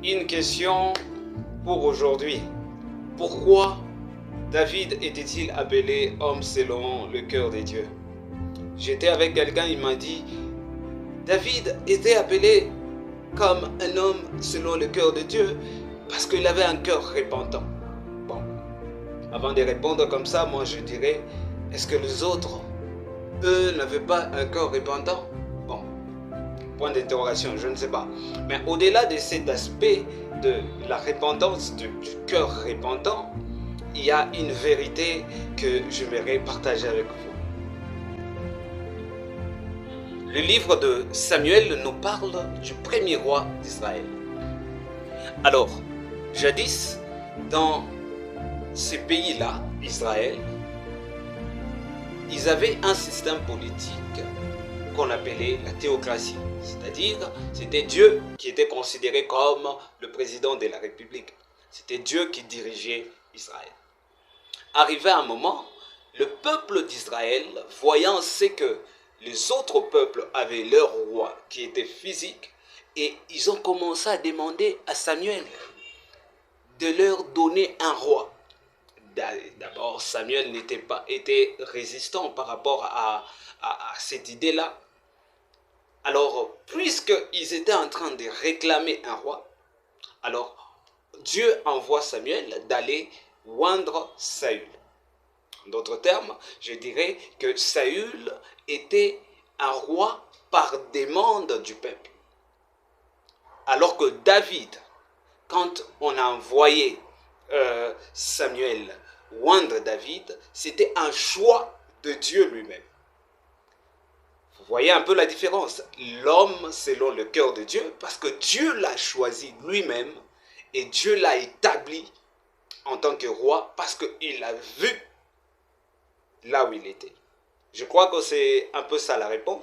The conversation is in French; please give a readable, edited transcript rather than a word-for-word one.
Une question pour aujourd'hui. Pourquoi David était-il appelé homme selon le cœur de Dieu? J'étais avec quelqu'un, il m'a dit, David était appelé comme un homme selon le cœur de Dieu parce qu'il avait un cœur repentant. Bon, avant de répondre comme ça, moi je dirais, est-ce que les autres, eux, n'avaient pas un cœur repentant? Bon, point d'interrogation, je ne sais pas. Mais au-delà de cet aspect de la repentance, du cœur repentant, il y a une vérité que j'aimerais partager avec vous. Le livre de Samuel nous parle du premier roi d'Israël. Alors, jadis, dans ce pays-là, Israël, ils avaient un système politique qu'on appelait la théocratie. C'est-à-dire, c'était Dieu qui était considéré comme le président de la République. C'était Dieu qui dirigeait Israël. Arrivé un moment, le peuple d'Israël, voyant ce que les autres peuples avaient leur roi qui était physique, et ils ont commencé à demander à Samuel de leur donner un roi. D'abord, Samuel était résistant par rapport à cette idée-là. Alors, puisqu'ils étaient en train de réclamer un roi, alors Dieu envoie Samuel d'aller oindre Saül. En d'autres termes, je dirais que Saül était un roi par demande du peuple. Alors que David, quand on a envoyé Samuel oindre David, c'était un choix de Dieu lui-même. Vous voyez un peu la différence. L'homme selon le cœur de Dieu, parce que Dieu l'a choisi lui-même et Dieu l'a établi en tant que roi parce qu'il a vu là où il était. Je crois que c'est un peu ça la réponse.